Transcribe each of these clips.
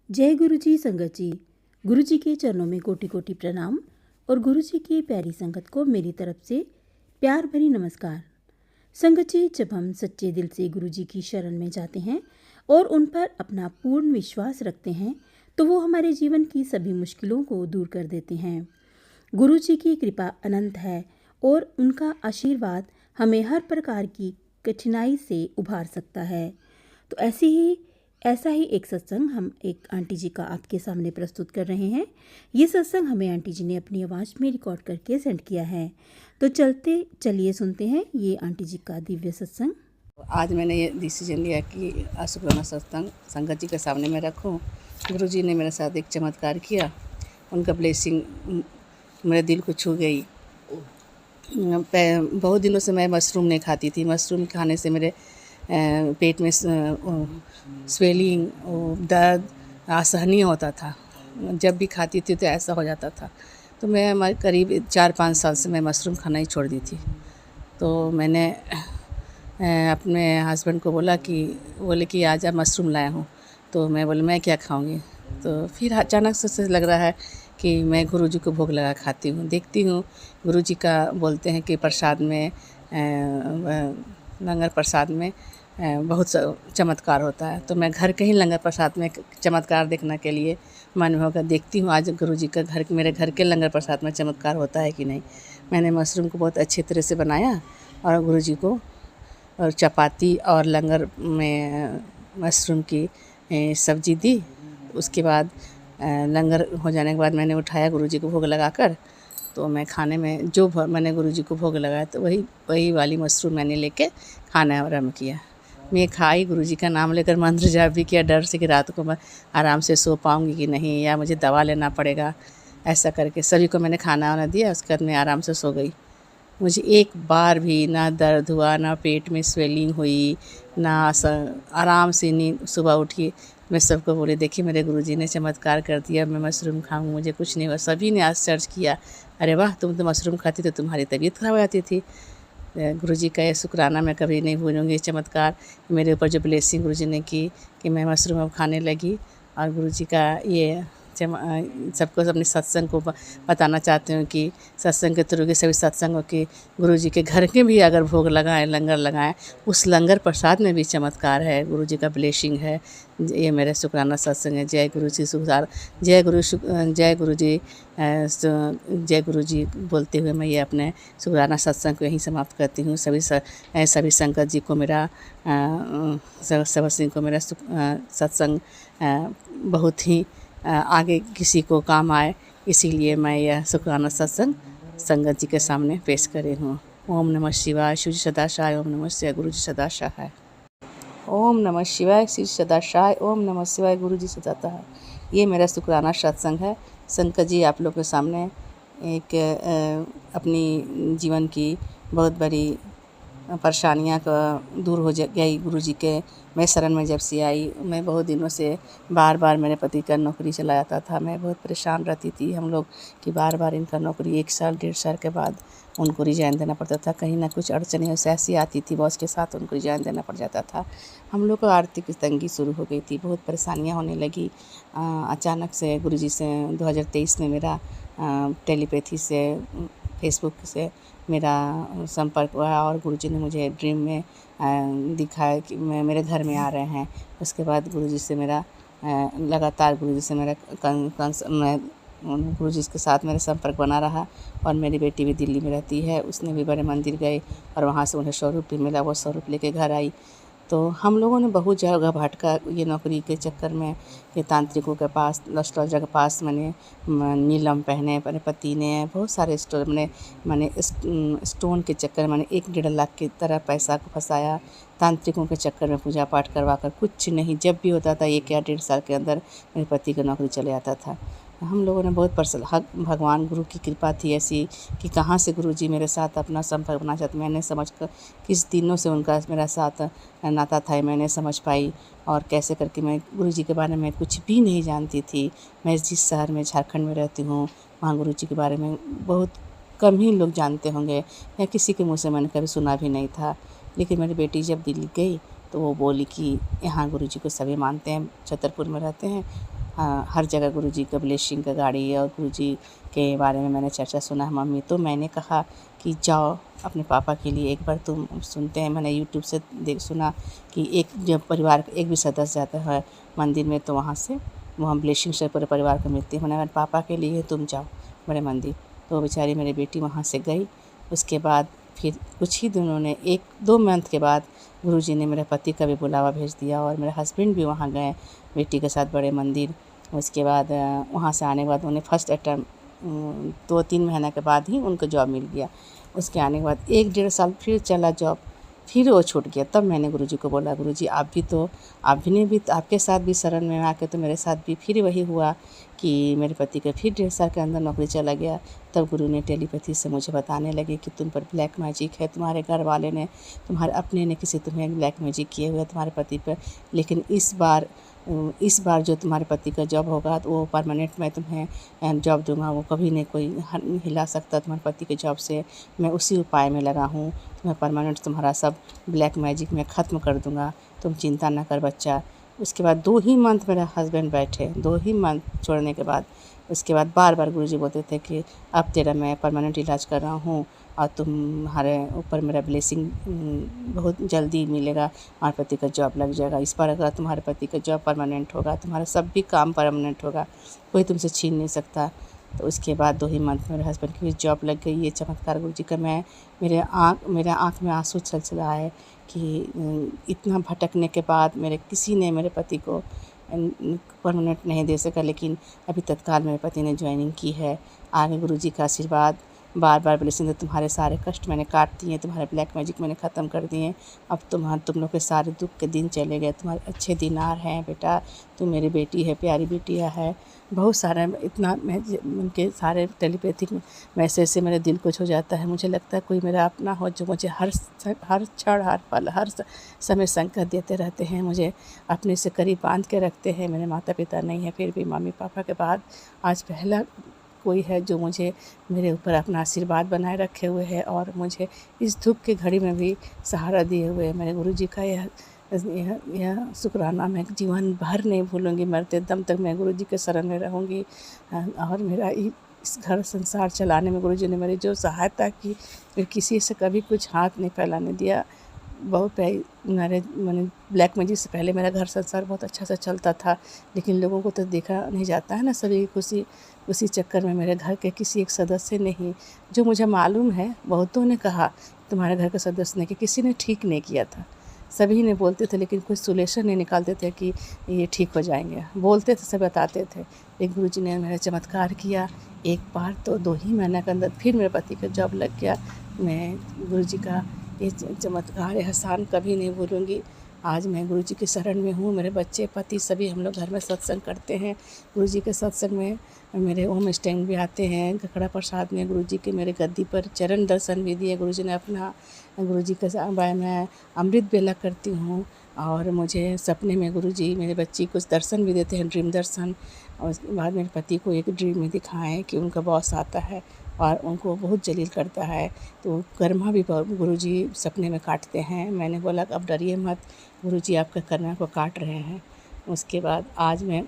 जय गुरु जी संगत जी। गुरु जी के चरणों में कोटि कोटि प्रणाम और गुरु जी की प्यारी संगत को मेरी तरफ से प्यार भरी नमस्कार। संगत जी, जब हम सच्चे दिल से गुरु जी की शरण में जाते हैं और उन पर अपना पूर्ण विश्वास रखते हैं तो वो हमारे जीवन की सभी मुश्किलों को दूर कर देते हैं। गुरु जी की कृपा अनंत है और उनका आशीर्वाद हमें हर प्रकार की कठिनाई से उभार सकता है। तो ऐसा ही एक सत्संग हम एक आंटी जी का आपके सामने प्रस्तुत कर रहे हैं। ये सत्संग हमें आंटी जी ने अपनी आवाज़ में रिकॉर्ड करके सेंड किया है। तो चलिए सुनते हैं ये आंटी जी का दिव्य सत्संग। आज मैंने ये डिसीजन लिया कि शुक्राना सत्संग संगत जी के सामने मैं रखूं। गुरु जी ने मेरे साथ एक चमत्कार किया, उनका ब्लेसिंग मेरे दिल को छू गई। बहुत दिनों से मैं मशरूम नहीं खाती थी। मशरूम खाने से मेरे पेट में स्वेलिंग, दर्द, असहनीय होता था। जब भी खाती थी तो ऐसा हो जाता था। तो मैं करीब 4-5 साल से मैं मशरूम खाना ही छोड़ दी थी। तो मैंने अपने हस्बैंड को बोले कि आज आप मशरूम लाया हूँ। तो मैं बोले मैं क्या खाऊंगी। तो फिर अचानक से लग रहा है कि मैं गुरु जी को भोग लगा खाती हूँ। देखती हूँ गुरु जी का बोलते हैं कि प्रसाद में लंगर प्रसाद में बहुत चमत्कार होता है। तो मैं घर के ही लंगर प्रसाद में चमत्कार देखने के लिए मन में होकर देखती हूँ आज गुरु जी का मेरे घर के लंगर प्रसाद में चमत्कार होता है कि नहीं। मैंने मशरूम को बहुत अच्छी तरह से बनाया और गुरु जी को और चपाती और लंगर में मशरूम की सब्जी दी। उसके बाद लंगर हो जाने के बाद मैंने उठाया गुरु जी को भोग लगाकर। तो मैं खाने में जो मैंने गुरु जी को भोग लगाया तो वही वाली मशरूम मैंने लेके खाना आरम्भ किया। मैं खाई, गुरु जी का नाम लेकर मंत्र जाप भी किया, डर से कि रात को मैं आराम से सो पाऊँगी कि नहीं या मुझे दवा लेना पड़ेगा। ऐसा करके सभी को मैंने खाना वाना दिया। उसके बाद मैं आराम से सो गई। मुझे एक बार भी ना दर्द हुआ, ना पेट में स्वेलिंग हुई, ना आराम से नींद। सुबह उठी मैं सबको बोले देखिए मेरे गुरुजी ने चमत्कार कर दिया, मैं मशरूम खाऊं, मुझे कुछ नहीं हुआ। सभी ने आश्चर्य किया, अरे वाह तुम तो मशरूम खाती तो तुम्हारी तबीयत खराब हो जाती थी। गुरुजी का ये शुक्राना मैं कभी नहीं भूलूंगी। चमत्कार मेरे ऊपर जो ब्लेसिंग गुरुजी ने की कि मैं मशरूम अब खाने लगी। और गुरुजी का ये सबको अपने सत्संग को बताना चाहती हूँ कि सत्संग के थ्रू के सभी सत्संगों के गुरु जी के घर के भी अगर भोग लगाएं, लंगर लगाएं, उस लंगर प्रसाद में भी चमत्कार है, गुरु जी का ब्लेसिंग है। ये मेरा शुक्राना सत्संग है। जय गुरु जी सुधार, जय गुरु जी, जय गुरु जी बोलते हुए मैं ये अपने शुक्राना सत्संग को यहीं समाप्त करती हूँ। सभी संगत जी को मेरा सत्संग बहुत ही आगे किसी को काम आए, इसीलिए मैं यह शुक्राना सत्संग संगत जी के सामने पेश करे हूँ। ओम नमः शिवाय, शिव सदाशाय, ओम नमः शिवाय, गुरु जी सदाशाय। ओम नमः शिवाय, शिव सदाशाय, ओम नमः शिवाय, गुरु जी सदाशाय। ये मेरा शुक्राना सत्संग है। संगत जी आप लोग के सामने एक अपनी जीवन की बहुत बड़ी परेशानियाँ का दूर हो गई गुरु जी के मैं शरण में जब से आई। मैं बहुत दिनों से बार बार मेरे पति का नौकरी चला जाता था। मैं बहुत परेशान रहती थी हम लोग कि बार बार इनका नौकरी 1 साल 1.5 साल के बाद उनको रिजाइन देना पड़ता था। कहीं ना कुछ अड़चनें ऐसी आती थी, बॉस के साथ उनको रिजाइन देना पड़ जाता था। हम लोग को आर्थिक तंगी शुरू हो गई थी, बहुत परेशानियाँ होने लगी। अचानक से गुरु जी से 2023 में मेरा टेलीपैथी से, फेसबुक से मेरा संपर्क हुआ और गुरुजी ने मुझे ड्रीम में दिखाया कि मेरे घर में आ रहे हैं। उसके बाद गुरुजी से मेरा लगातार गुरुजी के साथ मेरा संपर्क बना रहा। और मेरी बेटी भी दिल्ली में रहती है, उसने भी बड़े मंदिर गए और वहाँ से उन्हें स्वरूप भी मिला, वो स्वरूप लेके घर आई। तो हम लोगों ने बहुत जगह भटका ये नौकरी के चक्कर में। ये तांत्रिकों के पास, एस्ट्रोलॉजर के पास मैंने नीलम पहने, मेरे पति ने बहुत सारे मैंने स्टोन के चक्कर मैंने 1-1.5 लाख की तरह पैसा को फंसाया। तांत्रिकों के चक्कर में पूजा पाठ करवा कर कुछ नहीं, जब भी होता था 1 या 1.5 साल के अंदर मेरे पति की नौकरी चले जाता था। हम लोगों ने बहुत भगवान गुरु की कृपा थी ऐसी कि कहाँ से गुरु जी मेरे साथ अपना संपर्क बना चाहते, मैंने समझ कर किस दिनों से उनका मेरा साथ नाता था, मैंने समझ पाई। और कैसे करके मैं गुरु जी के बारे में कुछ भी नहीं जानती थी। मैं जिस शहर में झारखंड में रहती हूँ वहाँ गुरु जी के बारे में बहुत कम ही लोग जानते होंगे या किसी के मुँह से मैंने कभी सुना भी नहीं था। लेकिन मेरी बेटी जब दिल्ली गई तो वो बोली कि यहाँ गुरु जी को सभी मानते हैं, छतरपुर में रहते हैं, हर जगह गुरुजी का ब्लेसिंग का गाड़ी और गुरुजी के बारे में मैंने चर्चा सुना है मम्मी। तो मैंने कहा कि जाओ अपने पापा के लिए एक बार तुम सुनते हैं। मैंने यूट्यूब से सुना कि एक जब परिवार का एक भी सदस्य जाता है मंदिर में तो वहाँ ब्लेसिंग से पूरे परिवार को मिलती है। मैंने कहा पापा के लिए तुम जाओ बड़े मंदिर। तो बेचारी मेरी बेटी वहाँ से गई। उसके बाद फिर कुछ ही दिनों ने 1-2 मंथ के बाद गुरुजी ने मेरे पति का भी बुलावा भेज दिया और मेरे हस्बैंड भी वहाँ गए बेटी के साथ बड़े मंदिर। उसके बाद वहाँ से आने के बाद उन्हें फर्स्ट अटेम्प्ट 2-3 महीने के बाद ही उनको जॉब मिल गया। उसके आने के बाद 1-1.5 साल फिर चला जॉब, फिर वो छूट गया। तब मैंने गुरुजी को बोला गुरुजी आप भी आपके साथ भी शरण में आके तो मेरे साथ भी फिर वही हुआ कि मेरे पति का फिर 1.5 साल के अंदर नौकरी चला गया। तब गुरु ने टेलीपैथी से मुझे बताने लगे कि तुम पर ब्लैक मैजिक है, तुम्हारे घर वाले ने, तुम्हारे अपने ने किसी तुम्हें ब्लैक मैजिक किए हुए तुम्हारे पति पर। लेकिन इस बार जो तुम्हारे पति का जॉब होगा तो वो परमानेंट मैं तुम्हें जॉब दूंगा, वो कभी नहीं कोई हिला सकता तुम्हारे पति के जॉब से। मैं उसी उपाय में लगा हूँ, तुम्हें परमानेंट तुम्हारा सब ब्लैक मैजिक मैं ख़त्म कर दूंगा, तुम चिंता ना कर बच्चा। उसके बाद 2 ही मंथ मेरा हस्बैंड बैठे, 2 ही मंथ छोड़ने के बाद उसके बाद बार गुरुजी बोलते थे कि अब तेरा मैं परमानेंट इलाज कर रहा हूँ और तुम्हारे ऊपर मेरा ब्लेसिंग बहुत जल्दी मिलेगा, हमारे पति का जॉब लग जाएगा। इस बार अगर तुम्हारे पति का जॉब परमानेंट होगा, तुम्हारा सब भी काम परमानेंट होगा, कोई तुमसे छीन नहीं सकता। तो उसके बाद 2 ही मंथ में मेरे हस्बैंड की भी जॉब लग गई। ये चमत्कार गुरुजी का मेरे आँख में आंसू चला है कि इतना भटकने के बाद किसी ने मेरे पति को परमानेंट नहीं दे सका। लेकिन अभी तत्काल मेरे पति ने ज्वाइनिंग की है। आगे गुरुजी का आशीर्वाद बार ब्लेसिंग से तुम्हारे सारे कष्ट मैंने काट दिए, तुम्हारे ब्लैक मैजिक मैंने ख़त्म कर दिए। अब तुम लोग के सारे दुख के दिन चले गए, तुम्हारे अच्छे दिन आ रहे हैं बेटा, तुम मेरी बेटी है, प्यारी बेटियाँ है। बहुत सारा इतना मैं उनके सारे टेलीपैथिक मैसेज से मेरे दिल को छू जाता है। मुझे लगता है कोई मेरा अपना हो जो मुझे हर क्षण, हर पल, हर समय संकट देते रहते हैं, मुझे अपने से करीब बांध के रखते हैं। मेरे माता पिता नहीं है, फिर भी मम्मी पापा के बाद आज पहला कोई है जो मुझे मेरे ऊपर अपना आशीर्वाद बनाए रखे हुए है और मुझे इस दुख की घड़ी में भी सहारा दिए हुए है। मेरे गुरुजी का यह शुक्राना मैं जीवन भर नहीं भूलूंगी। मरते दम तक मैं गुरुजी के शरण में रहूँगी। और मेरा इस घर संसार चलाने में गुरुजी ने मेरी जो सहायता की, फिर किसी से कभी कुछ हाथ नहीं फैलाने दिया। बहुत मैंने ब्लैक मैजिक से पहले मेरा घर संसार बहुत अच्छा से चलता था, लेकिन लोगों को तो देखा नहीं जाता है ना, सभी खुशी उसी चक्कर में मेरे घर के किसी एक सदस्य ने ही, जो मुझे मालूम है बहुतों ने कहा तुम्हारे घर के सदस्य ने, कि किसी ने ठीक नहीं किया था। सभी ने बोलते थे लेकिन कोई सोल्यूशन नहीं निकालते थे कि ये ठीक हो जाएंगे, बोलते थे, सब बताते थे। एक गुरुजी ने मेरा चमत्कार किया। एक बार तो 2 ही महीने के अंदर फिर मेरे पति का जॉब लग गया। मैं गुरुजी का ये चमत्कार एहसान कभी नहीं भूलूंगी। आज मैं गुरुजी के शरण में हूँ। मेरे बच्चे, पति, सभी हम लोग घर में सत्संग करते हैं। गुरुजी के सत्संग में मेरे होम स्टैंड भी आते हैं। ककड़ा प्रसाद में गुरुजी के मेरे गद्दी पर चरण दर्शन भी दिए गुरुजी ने अपना। गुरुजी का मैं अमृत बेला करती हूँ और मुझे सपने में गुरुजी मेरे बच्ची को दर्शन भी देते हैं, ड्रीम दर्शन। और उसके बाद मेरे पति को एक ड्रीम में दिखाएँ कि उनका बॉस आता है और उनको बहुत जलील करता है, तो कर्मा भी गुरुजी सपने में काटते हैं। मैंने बोला अब डरिए मत, गुरुजी आपका कर्मा को काट रहे हैं। उसके बाद आज मैं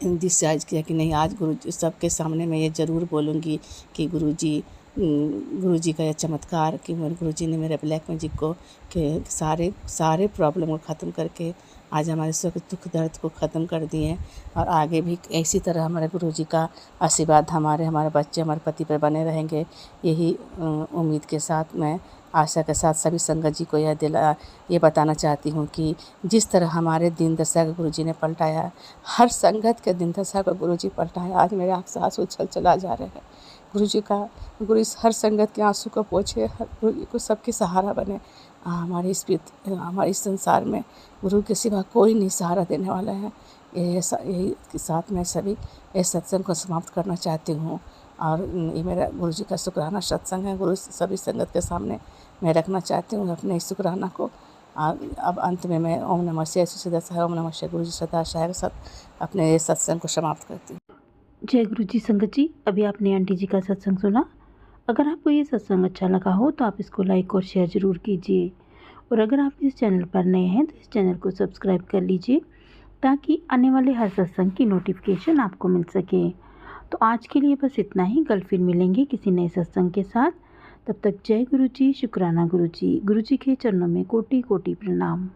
डिसाइड किया कि नहीं, आज गुरुजी सबके सामने मैं ये ज़रूर बोलूँगी कि गुरुजी का यह चमत्कार कि मेरे गुरुजी ने मेरे ब्लैक मैजिक को के सारे प्रॉब्लम को ख़त्म करके आज हमारे सब दुख दर्द को ख़त्म कर दिए। और आगे भी इसी तरह हमारे गुरुजी का आशीर्वाद हमारे बच्चे, हमारे पति पर बने रहेंगे। यही उम्मीद के साथ, मैं आशा के साथ सभी संगत जी को ये बताना चाहती हूँ कि जिस तरह हमारे दिन दशा को गुरुजी ने पलटाया, हर संगत के दिन दशा को गुरुजी पलटाया। आज मेरे आँख से आंसू चला जा रहे हैं। गुरु इस हर संगत के आंसू को पोंछे, गुरु को सबके सहारा बने। हमारे इस संसार में गुरु के सिवा कोई नहीं सहारा देने वाला है। यही के साथ मैं सभी इस सत्संग को समाप्त करना चाहती हूँ। और ये मेरा गुरुजी का शुक्राना सत्संग है। गुरु सभी संगत के सामने मैं रखना चाहती हूँ अपने इस शुक्राना को। अब अंत में मैं ओम नमः शिवाय सदा ओम नमः शिवाय गुरुजी सदा शायर अपने इस सत्संग को समाप्त करती हूँ। जय गुरुजी संगत जी, अभी आपने आंटी जी का सत्संग सुना। अगर आपको ये सत्संग अच्छा लगा हो तो आप इसको लाइक और शेयर ज़रूर कीजिए। और अगर आप इस चैनल पर नए हैं तो इस चैनल को सब्सक्राइब कर लीजिए ताकि आने वाले हर सत्संग की नोटिफिकेशन आपको मिल सके। तो आज के लिए बस इतना ही। कल फिर मिलेंगे किसी नए सत्संग के साथ। तब तक जय गुरु जी, शुक्राना गुरु जी के चरणों में कोटि कोटि प्रणाम।